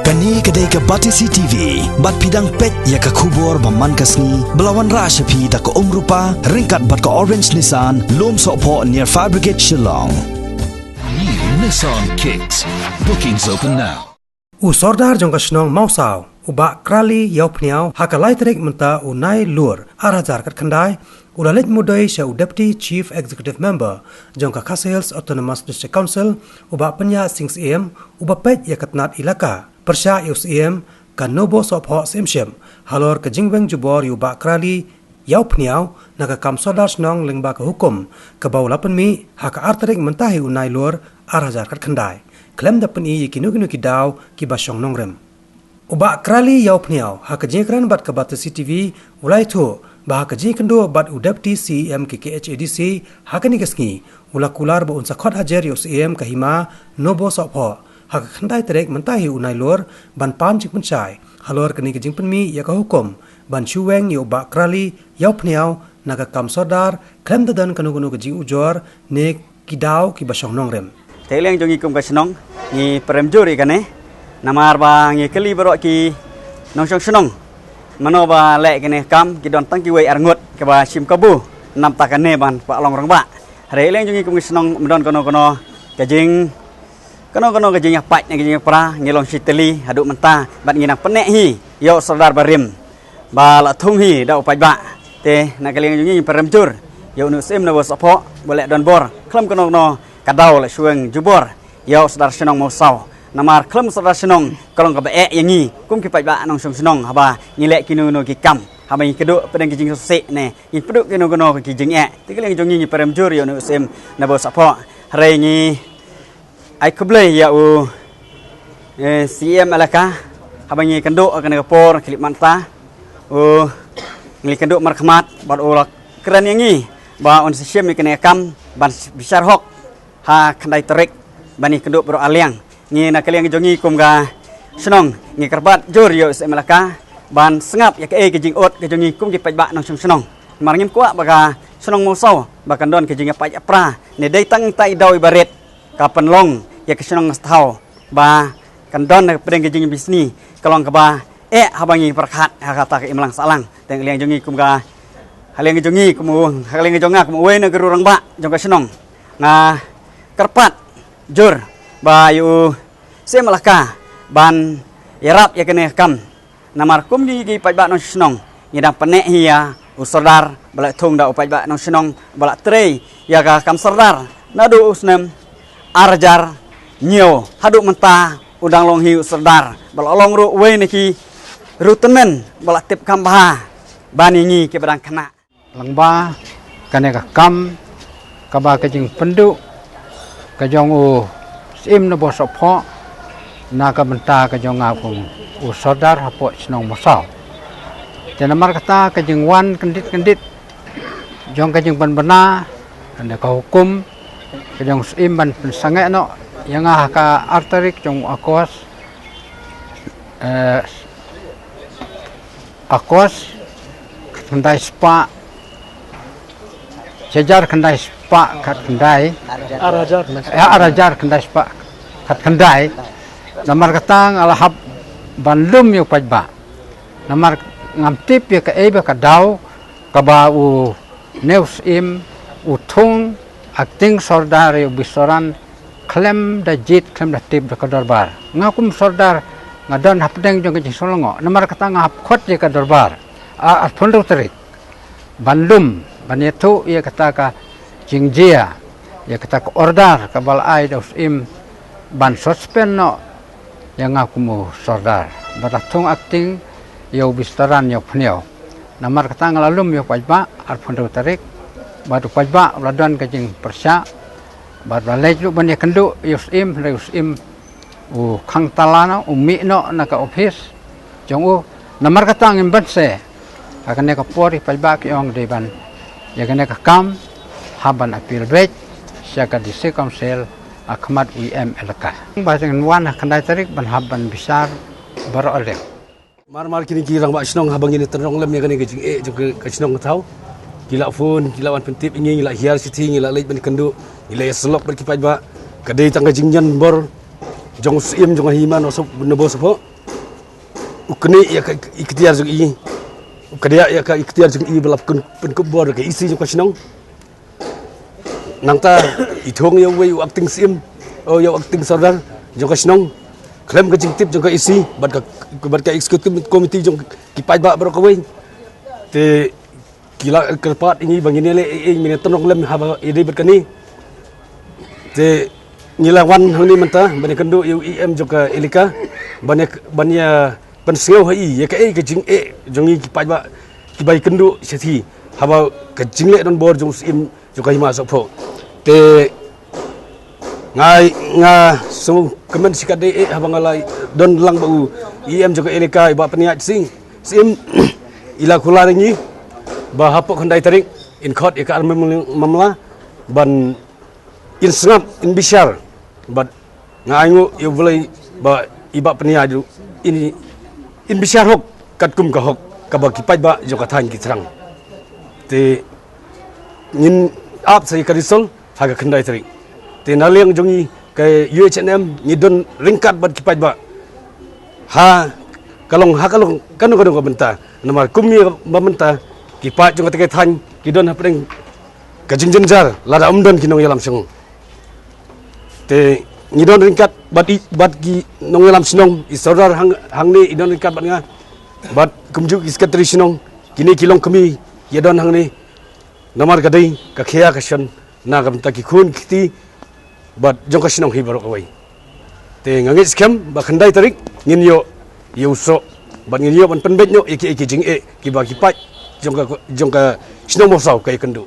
Kani kedai ke Batisi TV, bat pidang pet ya ke kubur baman kasni, belawan rashapi da ke rupa, ringkat bat ke Orange Nissan, lom sokpo near Fire Brigade Shillong. New Nissan Kicks. Bookings open now. Sordar jong kasnong mausau, ubak krali yau pniau, hakalai terik menta unai lur, arajar kat kandai, ulalit mudai sya Deputy Chief Executive Member, jong ka Khasi Hills Autonomous District Council, ubak penya sings em, ubak pet ya katnat ilaka, persya yus em, kan nobo sopho simshem, halor ke jingweng jubor ubak krali yau pniau, naga kam sordar snong lengba ke hukum, ke bau lapan mi, haka arterik mentahi unai lur, arajar kat kandai. Klem dapat i kinu kidau ki basyong nongrem. Uba krali yau pniau ha kejengkran bat ke Batisi TV ulai tu bah kejengkendo bat Deputy CEM ke KHADC ha kani kesngi ula kular ba unsa khot hajer yo CEM ke hima nobo sopho ha khandai terek mentahi unai lor ban pan jing pencai halor kani kejeng penmi ya ka hukum ban chuweng yo ba krali yau pniau naga kam sordar klem dadan kanu kejeng ujor ne kidau ki basyong nongrem. Thailand jongi kum kasnong ni premjuri kane namar ba ngi keli baro ki nong song snong mano ba le kane kam ki don tang ki wei arngot ke ba sim kabu nam takane ban pa long rong ba Thailand jongi kum kasnong mdon kono kajing kono kajing apat ni kajing pra ngi long siteli hadu menta bat ngi nang penek hi yo sardar barim ba la thung hi da upai ba te na kali jongi premjur yo nu sim na bo sapo boleh don bor klam kono kadau le sueng jubor yau sadar senong mau sau namar klem sadar senong kalong ka bae yangi kum ki pai ba nong song senong haba ngilek kinu no ki kam haba ngi keduk pedang kijing sose ne ngi peduk kinu kono ki kijing tikel jongi ngi perem jur yo no sem na bo sapo hare ngi ai kuble ya u CM alaka haba ngi kenduk kana kapor klip manta u ngi kenduk markhmat bat ulak keren yangi ba on system ni kam ban besar hok ha kandai terik bani kenduk bro aliang ngi na kaliang jongi kum ga senong ngi kerbat jur yo semelaka ban sengap ya ke jing ot ke jongi kum ki pajba nong senong mar ngim kwa baga senong mo sau bakan don ke jing paj pra ne dai tang tai dau ibaret ka penlong ya ke senong stau ba kan don ke pedeng ke jing bisni kalong ke ba habangi perkhat ha kata ke imlang salang teng liang jongi kum ga haliang jongi kum haliang jonga kum we na gerurang ba jong ka senong nga kerpat jur bayu semalaka ban yarap ya kene kam namar kum gi pajba nong senong ngidang penek hiya usordar balak thung da pajba nong senong balak trei ya ka kam sordar nadu usnem arjar nyo hadu menta udang long hi usordar balak long ru we niki rutemen balak tip kam bah bani ngi ke badang kena langba kane ka kam ka ba ka jing penduk kajong sim na bosopho na ka benta kajong ngapung sodar hapo snong mosau janamar kata kajing wan kendit jong kajing ban anda ka hukum kajong sim ban sangai no yang ka arterik jong akos kendai spa sejar kendai spa kat kendai arajar kendai spa kat kendai namar katang alahab banlum yo pajba namar ngamtip ya ka eba ka dau ka ba u neus im utung acting sordar yo bisoran klem da jit klem da tip da ka darbar ngakum sordar ngadon hapdeng jong ke solongo namar katang hap khot je ka darbar a phondo tarik banlum banetu ia kata ka jingjia ia kata ka ordar ka balai dos im ban suspend no yang aku mu sordar batatung acting yo bistaran yo pneu namar kata ngalalum yo pajba ar phondo tarik batu pajba ladon ka jing persya bat balai lu bane kendu yo im u khang talana umi no na ka office jong u namar kata ngim banse akan ka pori pajba ki ong deban ya kena kam haban apil bet siaka disi komsel akmat UM elaka bahasa wan kandai tarik ban haban besar baro oleh mar kini kirang ba snong habang ini terong lem ya kani ke jong ke snong tau gila phone gila wan pentip ingi gila hiar siti gila leit ban kendu gila selok berkipat ba kadai tangga jingjan bor jong sim jong himan osop nebo sopo ukni ya ka ikhtiar jong i ukdia ya ka ikhtiar jong i belap pen kubor ka isi jong kasnong nangta ithong ya wei acting sim o ya acting sardar jong kasnong klem ka jingtip jong ka isi bat ka executive committee jong kipai ba bro ka wei te kila kerpat ini bangini le mine tonong lem haba ide berkani te ngilawan hangni menta bani kendu UEM joka elika banya penseu hai ya ka jing jongi kipai ba kibai kendu sethi haba ka jingle don bor jong sim joka hima sopho te ngai nga so kemen sikade haba ngalai don lang bau UEM joka elika ba peniat sing sim ila kularingi ba hapok handai tarik in court ya ka mamla ban in sengap in bishar but ngaingu you boleh ba iba penia ju ini in bishar hok katkum ka hok ka ba kipai ba jo ka than ki trang te nin ap sai ka risol ha ka khandai tarik te na leng jongi ka UHNM ni don ringkat bat kipai ba ha kalong kanu ka benta nama kumni ba benta kipai jo ka than ki don ha pring ka jinjenjar lada umdon kinong yalam sung te ngidon ringkat bat gi nong lam sinong isodar hangni idon ringkat bat nga bat kumjuk iskatri sinong kini kilong kami yedon hangni namar gadai ka khia ka shan na gam ta ki khun kiti bat jong ka sinong hi barok awai te ngangit skem ba khandai tarik ngin yo yuso bat ngin yo ban penbet no iki jing ki ba ki pai jong ka sinong mo saw kai kandu